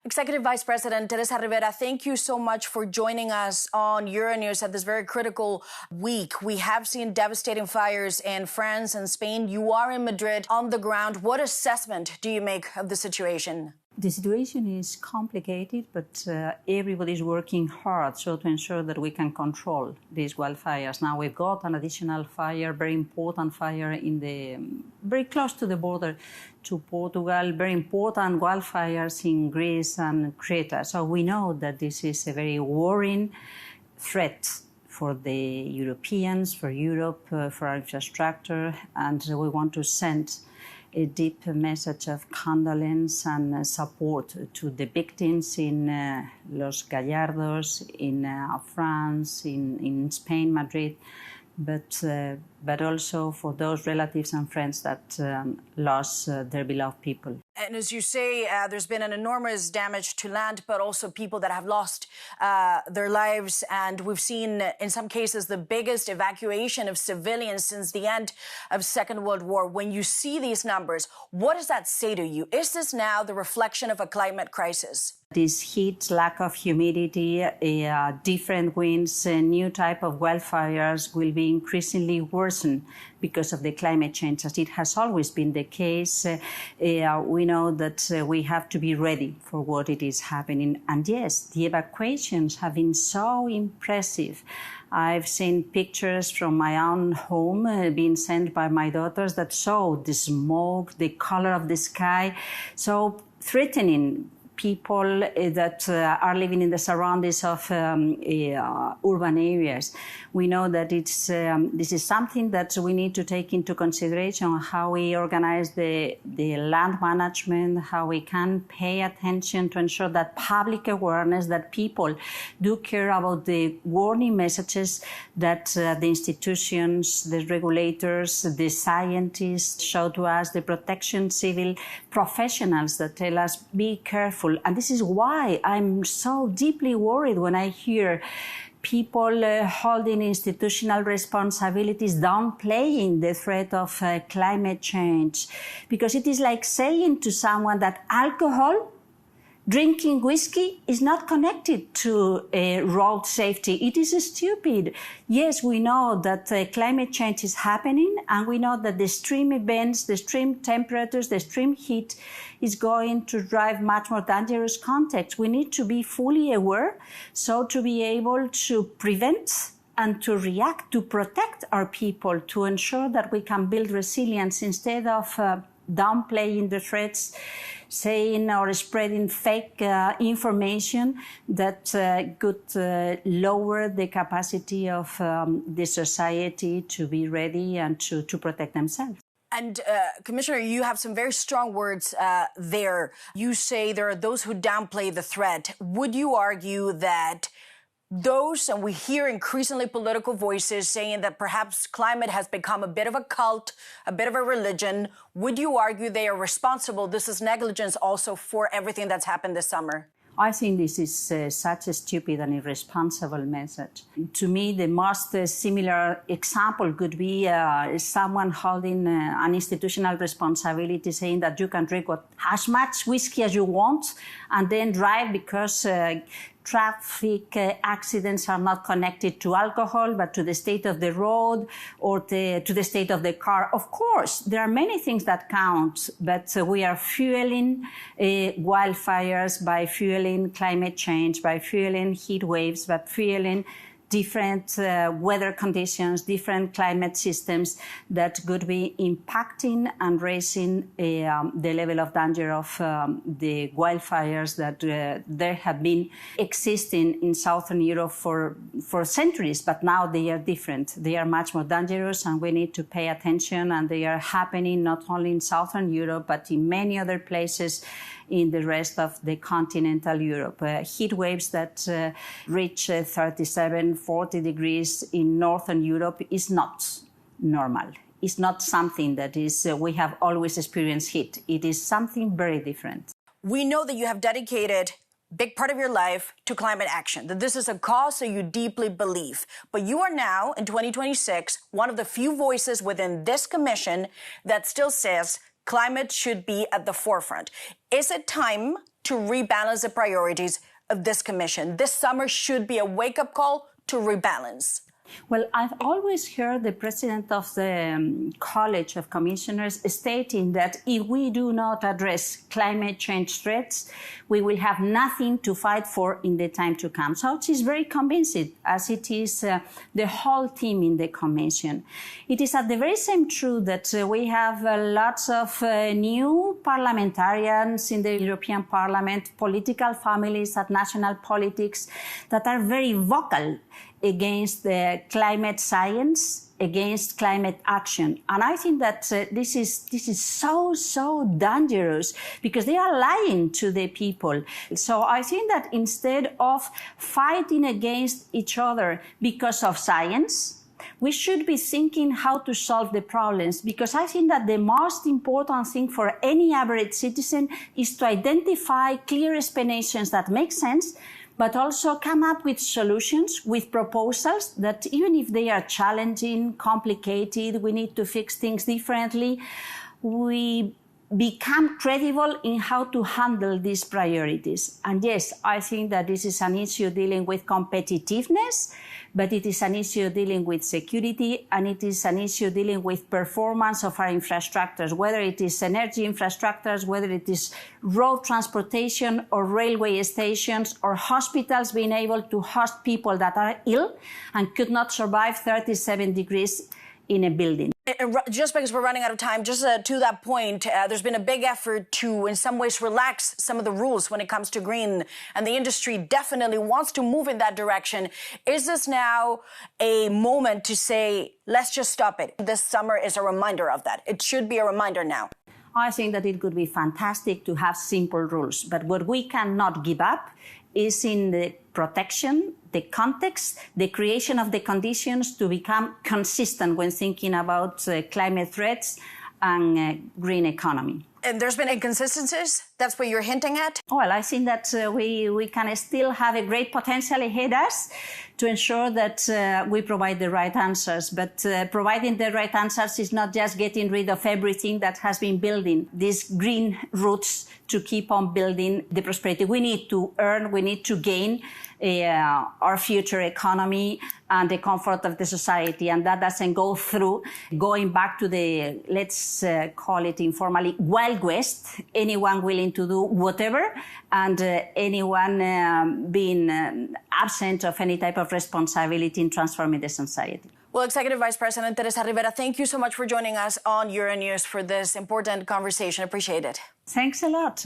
Executive Vice President Teresa Rivera, thank you so much for joining us on Yuronius at this very critical week. We have seen devastating fires in France and Spain. You are in Madrid on the ground. What assessment do you make of the situation? The situation is complicated, but everybody is working hard to ensure that we can control these wildfires. Now we've got an additional fire, very important fire very close to the border to Portugal, very important wildfires in Greece and Crete. So we know that this is a very worrying threat for the Europeans, for Europe, for our infrastructure, and we want to send a deep message of condolence and support to the victims in Los Gallardos, in France, in Spain, Madrid, but also for those relatives and friends that lost their beloved people. And as you say, there's been an enormous damage to land, but also people that have lost their lives. And we've seen, in some cases, the biggest evacuation of civilians since the end of Second World War. When you see these numbers, what does that say to you? Is this now the reflection of a climate crisis? This heat, lack of humidity, different winds, a new type of wildfires will be increasingly worsened because of the climate change, as it has always been the case. We know that we have to be ready for what it is happening. And yes, the evacuations have been so impressive. I've seen pictures from my own home being sent by my daughters that show the smoke, the color of the sky, so threatening people that are living in the surroundings of urban areas. We know that this is something that we need to take into consideration, how we organize the land management, how we can pay attention to ensure that public awareness, that people do care about the warning messages that the institutions, the regulators, the scientists show to us, the protection civil professionals that tell us, be careful. And this is why I'm so deeply worried when I hear people holding institutional responsibilities downplaying the threat of climate change. Because it is like saying to someone that alcohol, drinking whiskey is not connected to road safety. It is stupid. Yes, we know that climate change is happening, and we know that the extreme events, the extreme temperatures, the extreme heat is going to drive much more dangerous contexts. We need to be fully aware, so to be able to prevent and to react, to protect our people, to ensure that we can build resilience instead of downplaying the threats, saying or spreading fake information that could lower the capacity of the society to be ready and to protect themselves. And Commissioner, you have some very strong words there. You say there are those who downplay the threat. Would you argue that those, and we hear increasingly political voices saying that perhaps climate has become a bit of a cult, a bit of a religion, would you argue they are responsible? This is negligence also for everything that's happened this summer. I think this is such a stupid and irresponsible message. To me, the most similar example could be someone holding an institutional responsibility saying that you can drink as much whiskey as you want and then drive because traffic accidents are not connected to alcohol, but to the state of the road or to the state of the car. Of course, there are many things that count, but we are fueling wildfires by fueling climate change, by fueling heat waves, by fueling different weather conditions, different climate systems that could be impacting and raising the level of danger of the wildfires that there have been existing in Southern Europe for centuries, but now they are different. They are much more dangerous, and we need to pay attention, and they are happening not only in Southern Europe, but in many other places in the rest of the continental Europe. Heat waves that reach 37, 40 degrees in Northern Europe is not normal. It's not something that is we have always experienced heat. It is something very different. We know that you have dedicated a big part of your life to climate action, that this is a cause that you deeply believe. But you are now, in 2026, one of the few voices within this commission that still says climate should be at the forefront. Is it time to rebalance the priorities of this commission? This summer should be a wake-up call to rebalance. Well, I've always heard the president of the College of Commissioners stating that if we do not address climate change threats, we will have nothing to fight for in the time to come. So it is very convincing, as it is the whole team in the Commission. It is at the very same truth that we have lots of new parliamentarians in the European Parliament, political families at national politics that are very vocal against the climate science, against climate action. And I think that this is so dangerous because they are lying to the people. So I think that instead of fighting against each other because of science, we should be thinking how to solve the problems, because I think that the most important thing for any average citizen is to identify clear explanations that make sense, but also come up with solutions, with proposals that even if they are challenging, complicated, we need to fix things differently, we become credible in how to handle these priorities. And yes, I think that this is an issue dealing with competitiveness, but it is an issue dealing with security, and it is an issue dealing with performance of our infrastructures, whether it is energy infrastructures, whether it is road transportation or railway stations or hospitals being able to host people that are ill and could not survive 37 degrees in a building. Just because we're running out of time, just to that point, there's been a big effort to, in some ways, relax some of the rules when it comes to green, and the industry definitely wants to move in that direction. Is this now a moment to say, let's just stop it? This summer is a reminder of that. It should be a reminder now. I think that it could be fantastic to have simple rules, but what we cannot give up is in the protection, the context, the creation of the conditions to become consistent when thinking about climate threats and green economy. And there's been inconsistencies? That's what you're hinting at? Well, I think that we can still have a great potential ahead of us to ensure that we provide the right answers. But providing the right answers is not just getting rid of everything that has been building these green roots to keep on building the prosperity. We need to earn, we need to gain our future economy and the comfort of the society. And that doesn't go through going back to the, let's call it informally, Wild West, anyone willing to do whatever, and anyone being absent of any type of responsibility in transforming the society. Well, Executive Vice President Teresa Rivera, thank you so much for joining us on Euronews for this important conversation. Appreciate it. Thanks a lot.